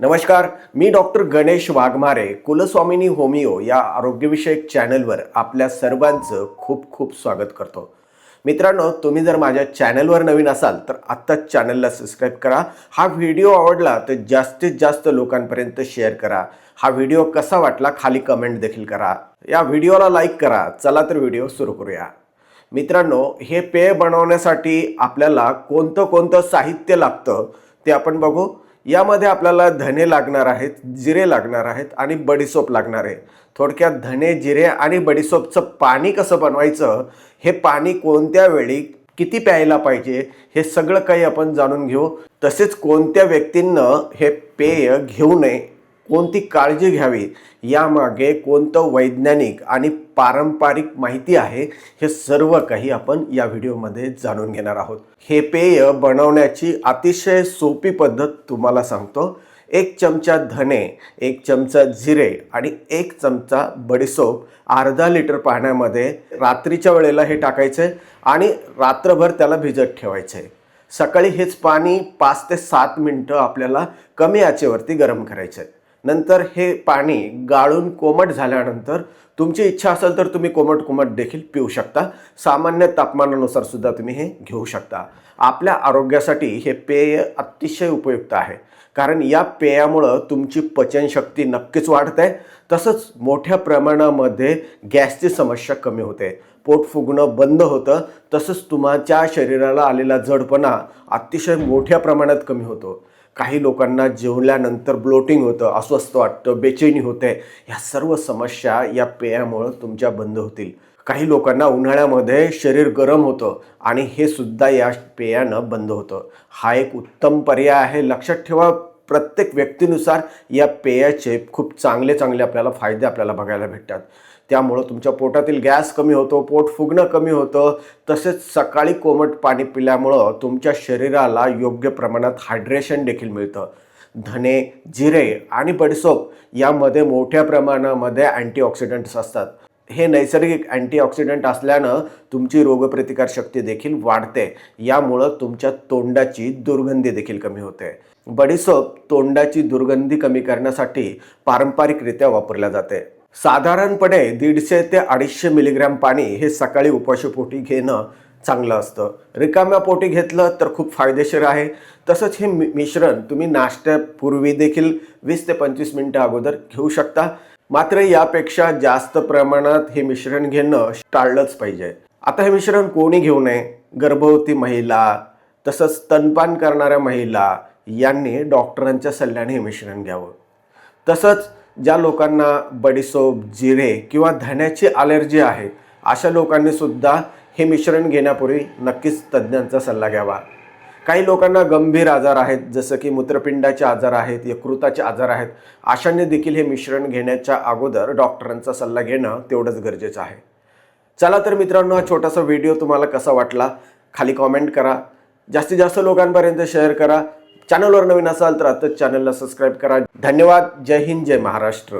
नमस्कार, मी doctor Ganesh Waghmare कुलस्वामिनी homeo या आरोग्यविषयक चॅनलवर आपल्या सर्वांचं खूप खूप स्वागत करतो। मित्रांनो, तुम्ही जर माझ्या चॅनलवर नवीन असाल तर आत्ताच चॅनलला सबस्क्राइब करा। हा व्हिडिओ आवडला तर जास्तीत जास्त लोकांपर्यंत शेअर करा। हा व्हिडिओ कसा वाटला खाली कमेंट देखील करा। या व्हिडिओला लाईक करा। चला तर व्हिडिओ सुरू करूया। मित्रांनो, हे पेय बनवण्यासाठी आपल्याला कोणतं साहित्य लागतं ते आपण बघू। यामध्ये आपल्याला धने लागणार आहेत, जिरे लागणार आहेत आणि बडीशोप लागणार आहे। थोडक्यात धने, जिरे आणि बडीशोपचं पाणी कसं बनवायचं, हे पाणी कोणत्या वेळी किती प्यायला पाहिजे, हे सगळं काही आपण जाणून घेऊ। तसेच कोणत्या व्यक्तींना हे पेय घेऊ नये, कोणती काळजी घ्यावी, यामागे कोणतं वैज्ञानिक आणि पारंपरिक माहिती आहे, हे सर्व काही आपण या व्हिडिओमध्ये जाणून घेणार आहोत। हे पेय बनवण्याची अतिशय सोपी पद्धत तुम्हाला सांगतो। 1 चमचा धने, 1 चमचा जिरे आणि 1 चमचा बडीशोप अर्धा लिटर पाण्यामध्ये रात्रीच्या वेळेला हे टाकायचे आणि रात्रभर त्याला भिजत ठेवायचे। सकाळी हेच पाणी 5 ते 7 मिनिटं आपल्याला कमी आचेवरती गरम करायचे। नंतर हे पाणी गाळून कोमट झाल्यानंतर तुमची इच्छा असेल तर तुम्ही कोमट देखील पिऊ शकता। सामान्य तापमानानुसार सुद्धा तुम्ही हे घेऊ शकता। आपल्या आरोग्यासाठी हे पेय अतिशय उपयुक्त आहे, कारण या पेयामुळे तुमची पचनशक्ती नक्कीच वाढते। तसंच मोठ्या प्रमाणामध्ये गॅसची समस्या कमी होते, पोट फुगणं बंद होतं। तसंच तुमच्या शरीराला आलेला जडपणा अतिशय मोठ्या प्रमाणात कमी होतो। काही लोकांना जेवल्यानंतर ब्लोटिंग होतं, अस्वस्थ वाटतं, बेचैनी होते। या सर्व समस्या या पेयामुळे तुमच्या बंद होतील। काही लोकांना उन्हाळ्यामध्ये शरीर गरम होतं आणि हे सुद्धा या पेयानं बंद होतं। हा एक उत्तम पर्याय आहे। लक्षात ठेवा, प्रत्येक व्यक्तीनुसार या पेयाचे खूप चांगले आपल्याला फायदे आपल्याला बघायला भेटतात। त्यामुळे तुमच्या पोटातील गॅस कमी होतो, पोट फुगणं कमी होतं। तसेच सकाळी कोमट पाणी पिल्यामुळं तुमच्या शरीराला योग्य प्रमाणात हायड्रेशन देखील मिळतं। धने, जिरे आणि बडीशोप यामध्ये मोठ्या प्रमाणामध्ये अँटीऑक्सिडंट्स असतात। हे नैसर्गिक अँटीऑक्सिडंट असल्यानं तुमची रोगप्रतिकारशक्ती देखील वाढते। यामुळं तुमच्या तोंडाची दुर्गंधी देखील कमी होते। बडीशोप तोंडाची दुर्गंधी कमी करण्यासाठी पारंपरिकरित्या वापरल्या जाते। साधारणपणे 150 ते 250 मिलीग्रॅम पाणी हे सकाळी उपाशीपोटी घेणं चांगलं असतं। रिकाम्या पोटी घेतलं तर खूप फायदेशीर आहे। तसंच हे मिश्रण तुम्ही नाश्त्यापूर्वी देखील 20 ते 25 मिनिटं अगोदर घेऊ शकता। मात्र यापेक्षा जास्त प्रमाणात हे मिश्रण घेणं टाळलंच पाहिजे। आता हे मिश्रण कोणी घेऊ नये? गर्भवती महिला, तसंच स्तनपान करणाऱ्या महिला यांनी डॉक्टरांच्या सल्ल्याने हे मिश्रण घ्यावं। तसंच ज्या लोकांना बडीशोप, जिरे किंवा धण्याची ॲलर्जी आहे, अशा लोकांनी सुद्धा हे मिश्रण घेण्यापूर्वी नक्कीच तज्ज्ञांचा सल्ला घ्यावा। काही लोकांना गंभीर आजार आहेत, जसं की मूत्रपिंडाचे आजार आहेत, यकृताचे आजार आहेत, अशांनी देखील हे मिश्रण घेण्याच्या अगोदर डॉक्टरांचा सल्ला घेणं तेवढंच गरजेचं आहे। चला तर मित्रांनो, हा छोटासा व्हिडिओ तुम्हाला कसा वाटला खाली कमेंट करा। जास्तीत जास्त लोकांपर्यंत शेअर करा। चॅनलवर नवीन असाल तर आताच चॅनलला सबस्क्राइब करा। धन्यवाद। जय हिंद, जय महाराष्ट्र।